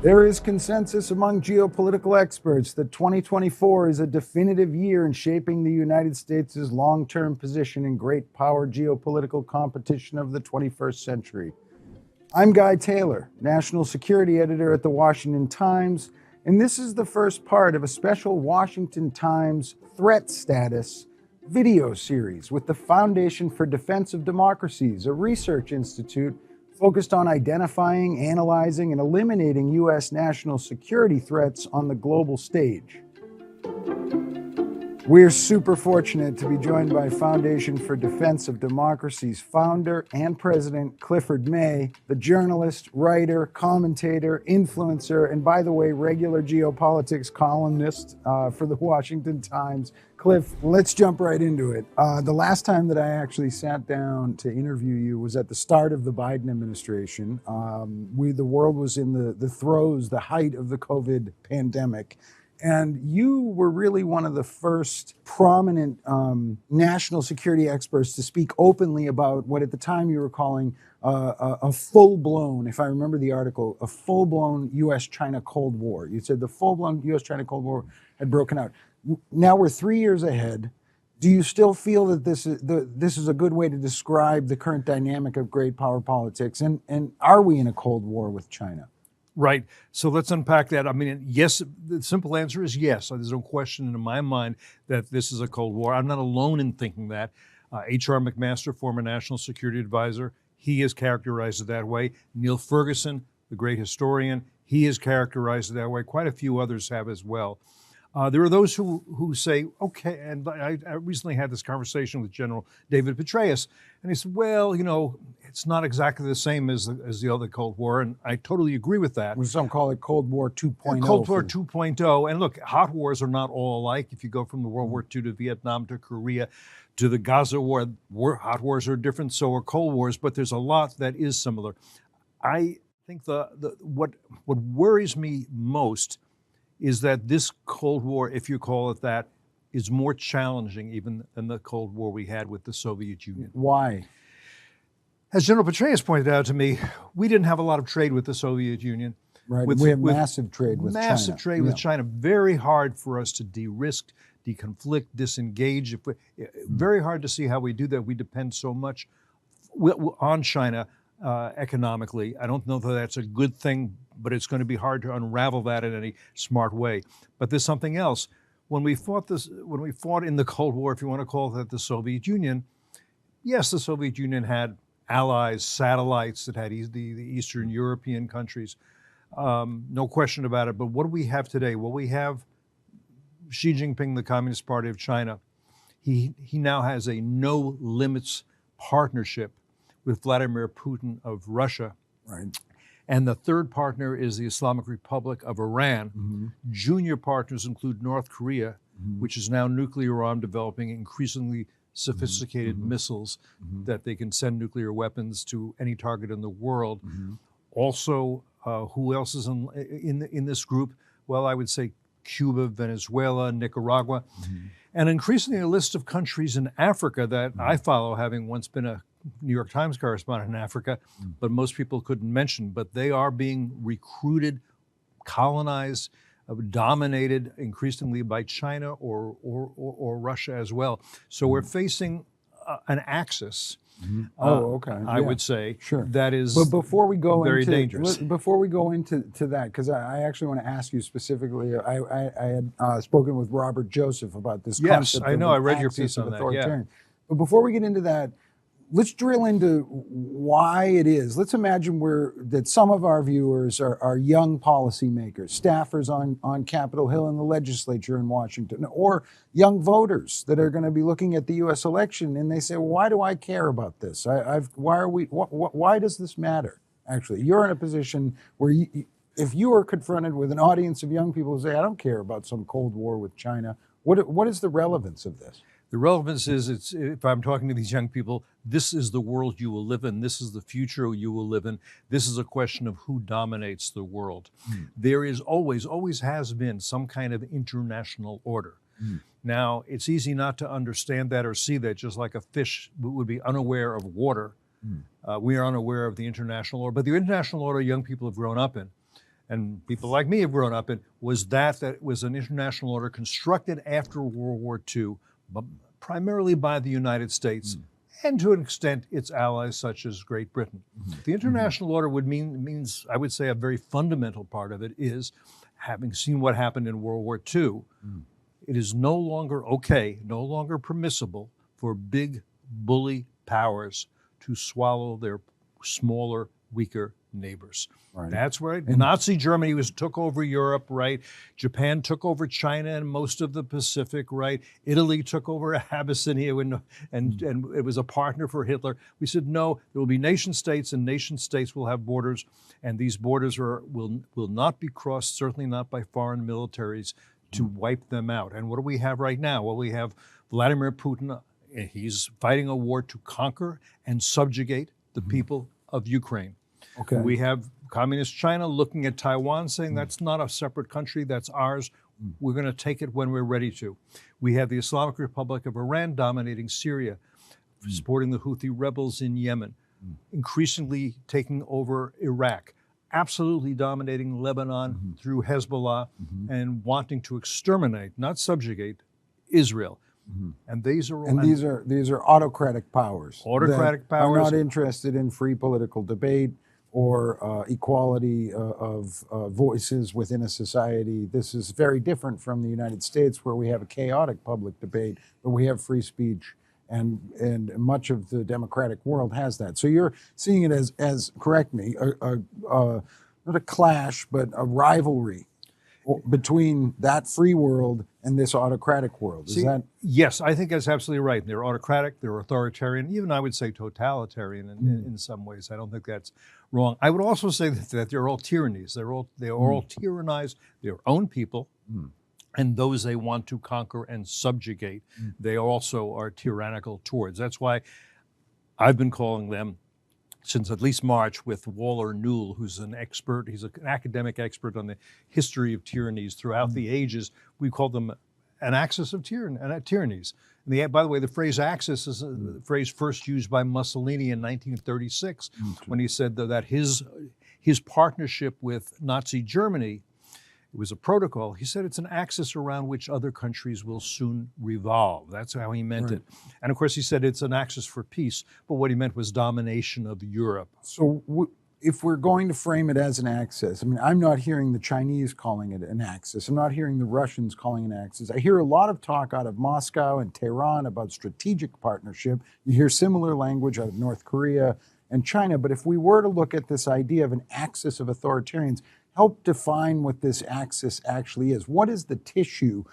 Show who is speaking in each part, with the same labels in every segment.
Speaker 1: There is consensus among geopolitical experts that 2024 is a definitive year in shaping the United States' long-term position in great power geopolitical competition of the 21st century. I'm Guy Taylor, National Security Editor at the Washington Times, and this is the first part of a special Washington Times Threat Status video series with the Foundation for Defense of Democracies, a research institute focused on identifying, analyzing, and eliminating U.S. national security threats on the global stage. We're super fortunate to be joined by Foundation for Defense of Democracy's founder and president, Clifford May, the journalist, writer, commentator, influencer, and by the way, regular geopolitics columnist for the Washington Times. Cliff, let's jump right into it. The last time that I actually sat down to interview you was at the start of the Biden administration. The world was in the throes, the height of the COVID pandemic. And you were really one of the first prominent national security experts to speak openly about what at the time you were calling a full-blown, if I remember the article, a full-blown U.S.-China Cold War. You said the full-blown U.S.-China Cold War had broken out. Now we're 3 years ahead. Do you still feel that this is a good way to describe the current dynamic of great power politics? And are we in a Cold War with China?
Speaker 2: Right. So let's unpack that. I mean, yes, the simple answer is yes. There's no question in my mind that this is a Cold War. I'm not alone in thinking that. H.R. McMaster, former National Security Advisor, he has characterized it that way. Neil Ferguson, the great historian, he has characterized it that way. Quite a few others have as well. There are those who say, okay, and I recently had this conversation with General David Petraeus, and he said, well, you know, it's not exactly the same as the other Cold War, and I totally agree with that.
Speaker 1: Some call it Cold War 2.0.
Speaker 2: Cold War 2.0, and look, hot wars are not all alike. If you go from the World War II to Vietnam to Korea to the Gaza war, hot wars are different, so are Cold Wars, but there's a lot that is similar. I think what worries me most is that this Cold War, if you call it that, is more challenging even than the Cold War we had with the Soviet Union.
Speaker 1: Why?
Speaker 2: As General Petraeus pointed out to me, we didn't have a lot of trade with the Soviet Union.
Speaker 1: Right, we have massive trade with China.
Speaker 2: Massive trade with China. Very hard for us to de-risk, deconflict, disengage. Very hard to see how we do that. We depend so much on China economically. I don't know that that's a good thing, but it's going to be hard to unravel that in any smart way. But there's something else. When we fought in the Cold War, if you want to call that the Soviet Union, yes, the Soviet Union had allies, satellites that had the Eastern European countries. No question about it. But what do we have today? Well, we have Xi Jinping, the Communist Party of China. He now has a no limits partnership with Vladimir Putin of Russia.
Speaker 1: Right.
Speaker 2: And the third partner is the Islamic Republic of Iran.
Speaker 1: Mm-hmm.
Speaker 2: Junior partners include North Korea, which is now nuclear armed, developing increasingly sophisticated missiles that they can send nuclear weapons to any target in the world. Also, who else is in this group? Well, I would say Cuba, Venezuela, Nicaragua, and increasingly a list of countries in Africa that I follow, having once been a New York Times correspondent in Africa, but most people couldn't mention. But they are being recruited, colonized, dominated increasingly by China or Russia as well. So we're facing an axis. I would say that is.
Speaker 1: But before we go
Speaker 2: very dangerous.
Speaker 1: Before we go into that, because I actually want to ask you specifically. I had spoken with Robert Joseph about this concept.
Speaker 2: Yes, I know. I read your piece on that. Yeah.
Speaker 1: But before we get into that, let's drill into why it is. Let's imagine that some of our viewers are young policymakers, staffers on Capitol Hill in the legislature in Washington, or young voters that are going to be looking at the U.S. election, and they say, well, "Why do I care about this? Why does this matter?" Actually, you're in a position where if you are confronted with an audience of young people who say, "I don't care about some Cold War with China," what is the relevance of this?
Speaker 2: The relevance is, if I'm talking to these young people, this is the world you will live in. This is the future you will live in. This is a question of who dominates the world. There is always has been some kind of international order. Now, it's easy not to understand that or see that, just like a fish would be unaware of water. We are unaware of the international order. But the international order young people have grown up in. and people like me have grown up in, was that it was an international order constructed after World War II, but primarily by the United States, and to an extent its allies such as Great Britain. The international order means, I would say, a very fundamental part of it is, having seen what happened in World War II, it is no longer okay, no longer permissible for big bully powers to swallow their smaller, weaker neighbors.
Speaker 1: Right.
Speaker 2: That's right. Nazi Germany took over Europe, right? Japan took over China and most of the Pacific, right? Italy took over Abyssinia and it was a partner for Hitler. We said, no, there will be nation states, and nation states will have borders, and these borders will not be crossed, certainly not by foreign militaries, to wipe them out. And what do we have right now? Well, we have Vladimir Putin. He's fighting a war to conquer and subjugate the people of Ukraine.
Speaker 1: Okay.
Speaker 2: We have Communist China looking at Taiwan, saying that's not a separate country, that's ours. We're going to take it when we're ready to. We have the Islamic Republic of Iran dominating Syria, supporting the Houthi rebels in Yemen, increasingly taking over Iraq, absolutely dominating Lebanon through Hezbollah, and wanting to exterminate, not subjugate, Israel. And these are
Speaker 1: autocratic powers.
Speaker 2: Autocratic
Speaker 1: that
Speaker 2: powers
Speaker 1: are not interested in free political debate or equality of voices within a society. This is very different from the United States, where we have a chaotic public debate, but we have free speech, and much of the democratic world has that. So you're seeing it as correct me, not a clash, but a rivalry between that free world and this autocratic world. Is that?
Speaker 2: Yes, I think that's absolutely right. They're autocratic, they're authoritarian, even I would say totalitarian in some ways. I don't think that's wrong. I would also say that they're all tyrannies. They are all tyrannize their own people, and those they want to conquer and subjugate, they also are tyrannical towards. That's why I've been calling them, since at least March, with Waller Newell, who's an expert. He's an academic expert on the history of tyrannies throughout the ages. We call them an axis of tyrannies. And by the way, the phrase axis is a phrase first used by Mussolini in 1936, when he said that his partnership with Nazi Germany, it was a protocol. He said it's an axis around which other countries will soon revolve. That's how he meant it. And of course, he said it's an axis for peace, but what he meant was domination of Europe.
Speaker 1: So if we're going to frame it as an axis, I mean, I'm not hearing the Chinese calling it an axis. I'm not hearing the Russians calling it an axis. I hear a lot of talk out of Moscow and Tehran about strategic partnership. You hear similar language out of North Korea and China. But if we were to look at this idea of an axis of authoritarians, help define what this axis actually is. What is the tissue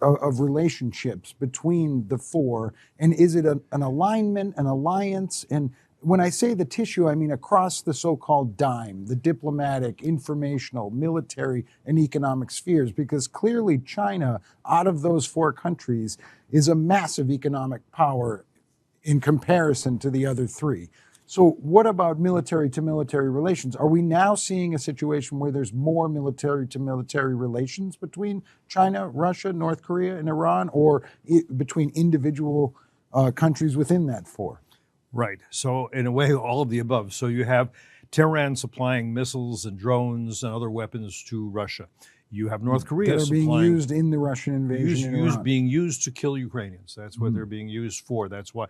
Speaker 1: of relationships between the four? And is it an alignment, an alliance? And when I say the tissue, I mean across the so-called dime, the diplomatic, informational, military, and economic spheres, because clearly China, out of those four countries, is a massive economic power in comparison to the other three. So what about military-to-military relations? Are we now seeing a situation where there's more military-to-military relations between China, Russia, North Korea, and Iran, or between individual countries within that four?
Speaker 2: Right. So in a way, all of the above. So you have Tehran supplying missiles and drones and other weapons to Russia. You have North Korea
Speaker 1: that are being used in the Russian invasion in Iran.
Speaker 2: Being used to kill Ukrainians. That's what they're being used for. That's why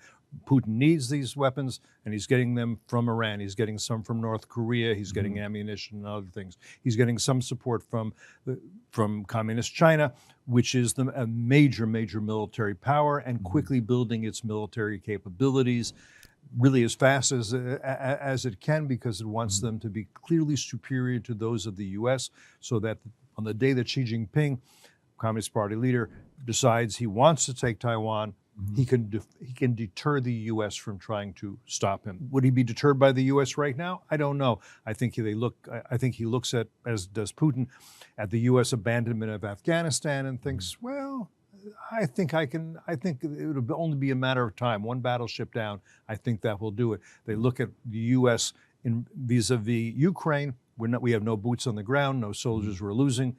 Speaker 2: Putin needs these weapons, and he's getting them from Iran. He's getting some from North Korea. He's getting ammunition and other things. He's getting some support from Communist China, which is a major military power and quickly building its military capabilities really as fast as it can, because it wants them to be clearly superior to those of the U.S., so that on the day that Xi Jinping, Communist Party leader, decides he wants to take Taiwan, he can deter the U.S. from trying to stop him. Would he be deterred by the U.S. right now? I don't know. I think he looks at, as does Putin, at the U.S. abandonment of Afghanistan and thinks, well, I think it would only be a matter of time. One battleship down, I think that will do it. They look at the U.S. vis-a-vis Ukraine. We have no boots on the ground, no soldiers we're losing,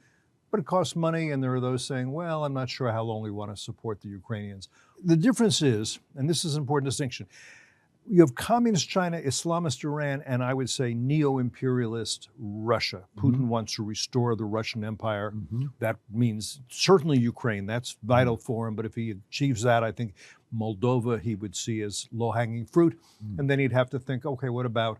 Speaker 2: but it costs money, and there are those saying, well, I'm not sure how long we want to support the Ukrainians. The difference is, and this is an important distinction, You have communist China, Islamist Iran, and I would say neo-imperialist Russia. Putin wants to restore the Russian Empire. That means certainly Ukraine. That's vital for him. But if he achieves that, I think Moldova he would see as low-hanging fruit. And then he'd have to think, okay, what about,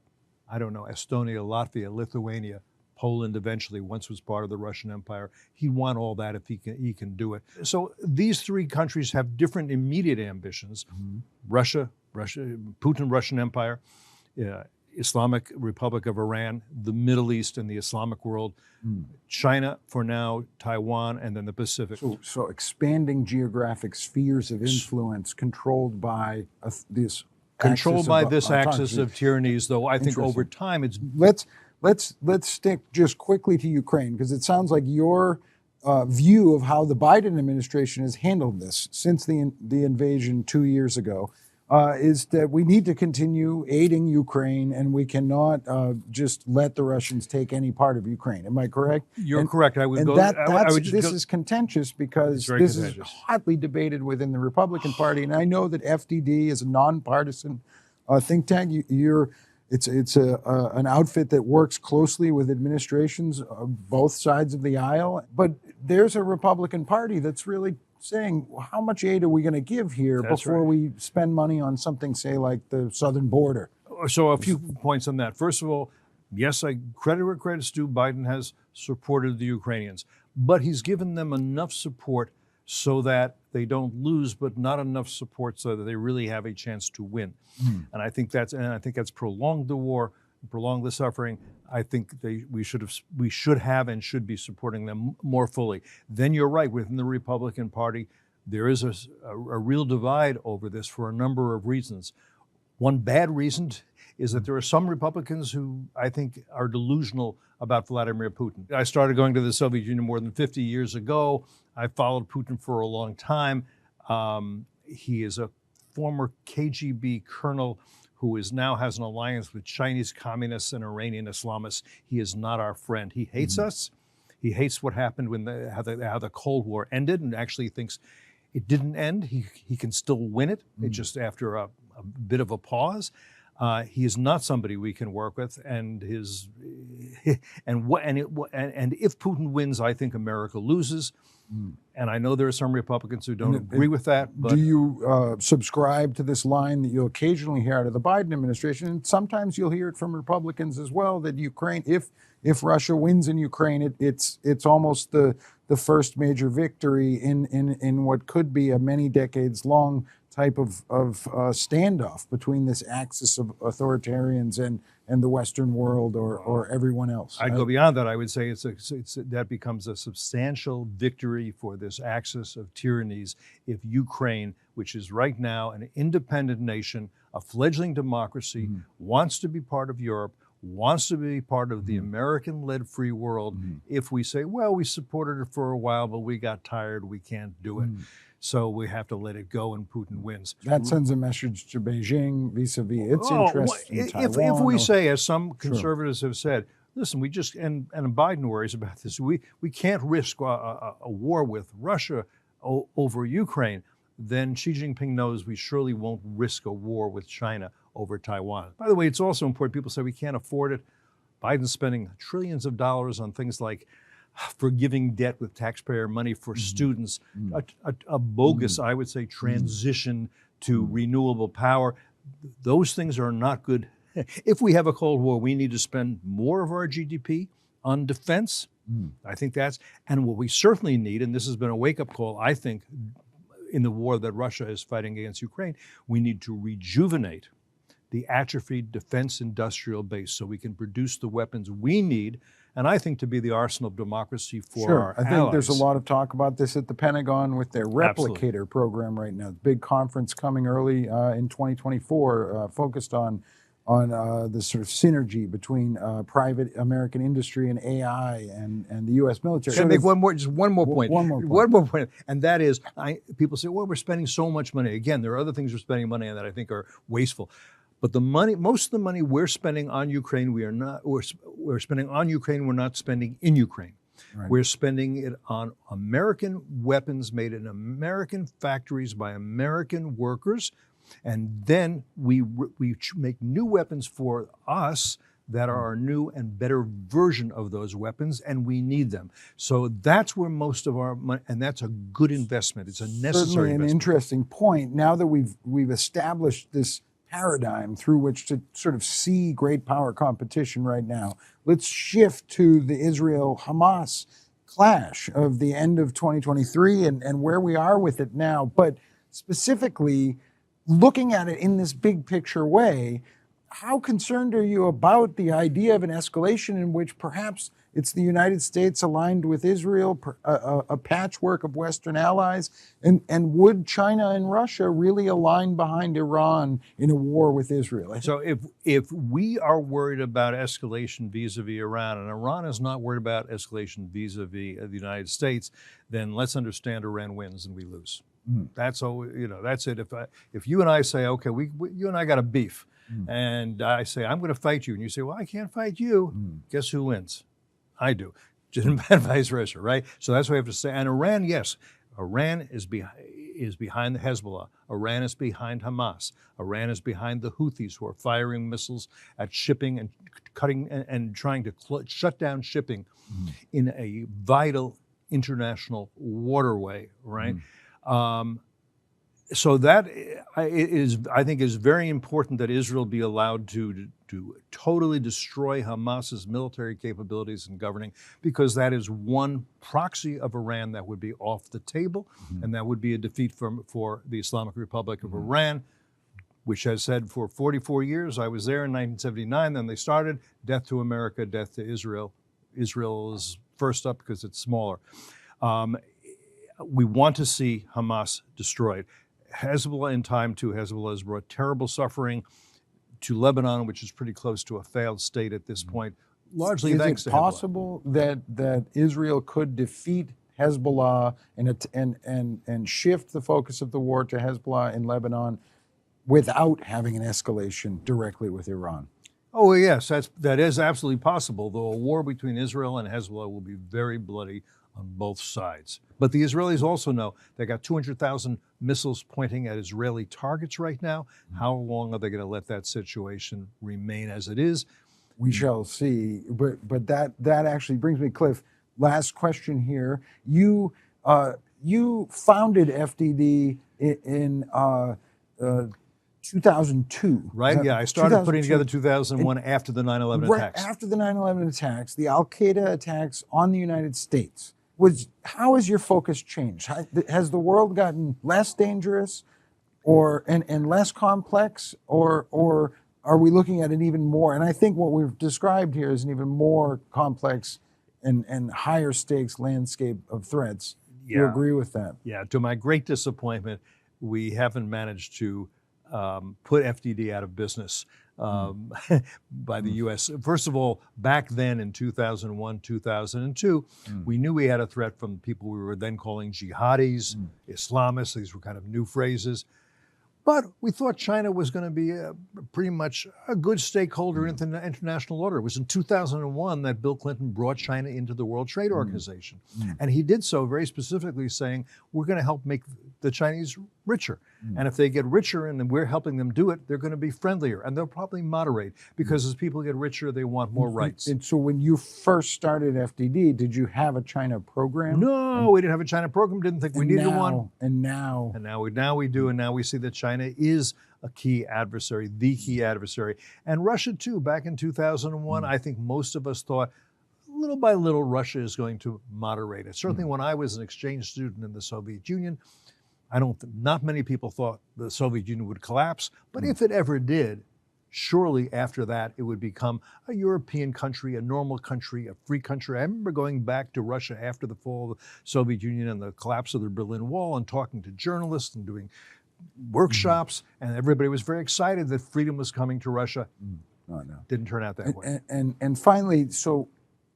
Speaker 2: I don't know, Estonia, Latvia, Lithuania, Poland eventually, once was part of the Russian Empire. He'd want all that if he can do it. So these three countries have different immediate ambitions. Russia, Putin, Russian Empire, Islamic Republic of Iran, the Middle East and the Islamic world, China for now, Taiwan, and then the Pacific.
Speaker 1: So expanding geographic spheres of influence controlled by this
Speaker 2: axis of tyrannies, though I think over time it's...
Speaker 1: Let's stick just quickly to Ukraine, because it sounds like your view of how the Biden administration has handled this since the invasion 2 years ago is that we need to continue aiding Ukraine, and we cannot just let the Russians take any part of Ukraine. Am I correct?
Speaker 2: You're correct.
Speaker 1: This is contentious because this is hotly debated within the Republican Party, and I know that FDD is a nonpartisan think tank. It's an outfit that works closely with administrations both sides of the aisle, but there's a Republican Party that's really saying, how much aid are we going to give here before we spend money on something, say, like the southern border?
Speaker 2: So a few points on that. First of all, yes, credit where credit's due. Biden has supported the Ukrainians, but he's given them enough support so that they don't lose, but not enough support so that they really have a chance to win. And I think that's prolonged the war, prolonged the suffering. I think we should have and should be supporting them more fully. Then you're right, within the Republican Party, there is a real divide over this for a number of reasons. One bad reason is that there are some Republicans who I think are delusional about Vladimir Putin. I started going to the Soviet Union more than 50 years ago. I followed Putin for a long time. He is a former KGB colonel who now has an alliance with Chinese communists and Iranian Islamists. He is not our friend. He hates us. He hates what happened when how the Cold War ended, and actually thinks it didn't end. He can still win it. It's just after a bit of a pause. He is not somebody we can work with, and if Putin wins, I think America loses. And I know there are some Republicans who don't agree with that. But
Speaker 1: do you subscribe to this line that you'll occasionally hear out of the Biden administration, and sometimes you'll hear it from Republicans as well, that Ukraine, if Russia wins in Ukraine, it's almost the first major victory in what could be a many decades long type of standoff between this axis of authoritarians and the Western world or everyone else?
Speaker 2: I'd go beyond that. I would say that becomes a substantial victory for this axis of tyrannies if Ukraine, which is right now an independent nation, a fledgling democracy, wants to be part of Europe, wants to be part of the American-led free world. If we say, well, we supported it for a while, but we got tired, we can't do it. So we have to let it go, and Putin wins.
Speaker 1: That sends a message to Beijing vis-a-vis its interest in Taiwan.
Speaker 2: If we say, as some conservatives have said, listen, and Biden worries about this, we can't risk a war with Russia over Ukraine, then Xi Jinping knows we surely won't risk a war with China over Taiwan. By the way, it's also important. People say we can't afford it. Biden's spending trillions of dollars on things like forgiving debt with taxpayer money for students, a bogus, I would say, transition to renewable power. Those things are not good. If we have a Cold War, we need to spend more of our GDP on defense. I think and what we certainly need, and this has been a wake-up call, I think, in the war that Russia is fighting against Ukraine, we need to rejuvenate the atrophied defense industrial base so we can produce the weapons we need, and I think to be the arsenal of democracy for our allies.
Speaker 1: I think there's a lot of talk about this at the Pentagon with their replicator program right now. Big conference coming early in 2024 focused on the sort of synergy between private American industry and AI and the U.S. military.
Speaker 2: Can I make one more point?
Speaker 1: One more point.
Speaker 2: And that is, people say, well, we're spending so much money. Again, there are other things we're spending money on that I think are wasteful. But most of the money we're spending on Ukraine, we're spending on Ukraine, we're not spending in Ukraine. Right. We're spending it on American weapons made in American factories by American workers. And then we make new weapons for us that are a new and better version of those weapons, and we need them. So that's where most of our money, and that's a good investment. It's a necessary
Speaker 1: Certainly an
Speaker 2: investment.
Speaker 1: interesting point. Now that we've established this paradigm through which to sort of see great power competition right now, let's shift to the Israel-Hamas clash of the end of 2023 and where we are with it now. But specifically, looking at it in this big picture way, how concerned are you about the idea of an escalation in which perhaps it's the United States aligned with Israel, a patchwork of Western allies, and would China and Russia really align behind Iran in a war with Israel?
Speaker 2: So if we are worried about escalation vis-a-vis Iran, and Iran is not worried about escalation vis-a-vis the United States, then let's understand Iran wins and we lose. That's all. That's it. If you and I say, okay, you and I got a beef. And I say, I'm going to fight you. And you say, well, I can't fight you. Guess who wins? I do. And vice versa, right? So that's what we have to say. And Iran, yes, Iran is behind the Hezbollah. Iran is behind Hamas. Iran is behind the Houthis, who are firing missiles at shipping and cutting and trying to shut down shipping in a vital international waterway, right? So that I think is very important that Israel be allowed to totally destroy Hamas's military capabilities in governing, because that is one proxy of Iran that would be off the table, and that would be a defeat for the Islamic Republic of Iran, which has said for 44 years, I was there in 1979, then they started, death to America, death to Israel. Israel is first up because it's smaller. We want to see Hamas destroyed. Hezbollah in time too. Hezbollah has brought terrible suffering to Lebanon, which is pretty close to a failed state at this point, largely thanks to Hezbollah. Is it
Speaker 1: possible that Israel could defeat Hezbollah and shift the focus of the war to Hezbollah in Lebanon without having an escalation directly with Iran?
Speaker 2: Oh, yes, that is absolutely possible, though a war between Israel and Hezbollah will be very bloody on both sides. But the Israelis also know they got 200,000 missiles pointing at Israeli targets right now. How long are they going to let that situation remain as it is?
Speaker 1: We shall see. But that actually brings me, Cliff, last question here. You founded FDD in 2002.
Speaker 2: Right, yeah, I started putting together 2001 after the 9/11 attacks.
Speaker 1: After the 9/11 attacks, the Al-Qaeda attacks on the United States. How has your focus changed? Has the world gotten less dangerous and less complex, or are we looking at an even more, and I think what we've described here is an even more complex and higher stakes landscape of threats? Do you agree with that?
Speaker 2: Yeah, to my great disappointment, we haven't managed to put FDD out of business by the U.S. First of all, back then in 2001, 2002, we knew we had a threat from people we were then calling jihadis, Islamists. These were kind of new phrases. But we thought China was going to be pretty much a good stakeholder in the international order. It was in 2001 that Bill Clinton brought China into the World Trade Organization. And he did so very specifically saying, we're going to help make the Chinese richer. And if they get richer and we're helping them do it, they're going to be friendlier. And they'll probably moderate, because as people get richer, they want more rights.
Speaker 1: And so when you first started FDD, did you have a China program?
Speaker 2: No, we didn't have a China program. Didn't think we needed one.
Speaker 1: And now
Speaker 2: we do. And now we see that China is a key adversary, the key adversary. And Russia, too. Back in 2001, I think most of us thought, little by little, Russia is going to moderate it. Certainly when I was an exchange student in the Soviet Union, not many people thought the Soviet Union would collapse. But if it ever did, surely after that, it would become a European country, a normal country, a free country. I remember going back to Russia after the fall of the Soviet Union and the collapse of the Berlin Wall and talking to journalists and doing workshops, and everybody was very excited that freedom was coming to Russia. Didn't turn out that way.
Speaker 1: And finally, so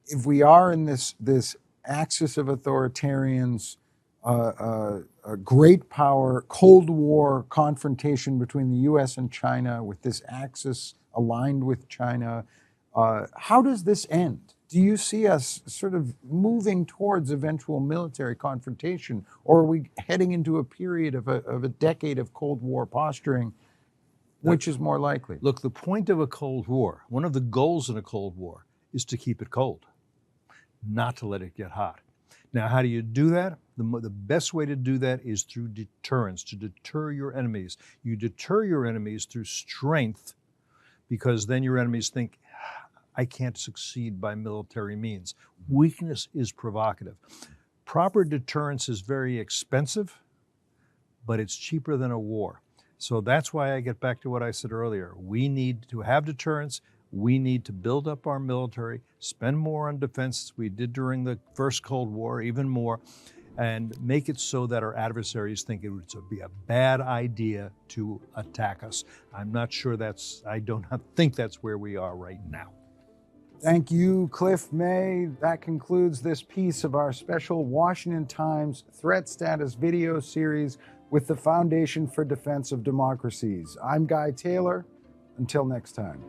Speaker 1: if we are in this axis of authoritarians, a great power, Cold War confrontation between the U.S. and China, with this axis aligned with China, how does this end? Do you see us sort of moving towards eventual military confrontation, or are we heading into a period of a decade of Cold War posturing Which is more likely?
Speaker 2: Look, the point of a Cold War, one of the goals in a Cold War, is to keep it cold, not to let it get hot. Now, how do you do that? The best way to do that is through deterrence, to deter your enemies. You deter your enemies through strength, because then your enemies think, I can't succeed by military means. Weakness is provocative. Proper deterrence is very expensive, but it's cheaper than a war. So that's why I get back to what I said earlier. We need to have deterrence. We need to build up our military, spend more on defense, as we did during the first Cold War, even more, and make it so that our adversaries think it would be a bad idea to attack us. I do not think that's where we are right now.
Speaker 1: Thank you, Cliff May. That concludes this piece of our special Washington Times Threat Status video series with the Foundation for Defense of Democracies. I'm Guy Taylor. Until next time.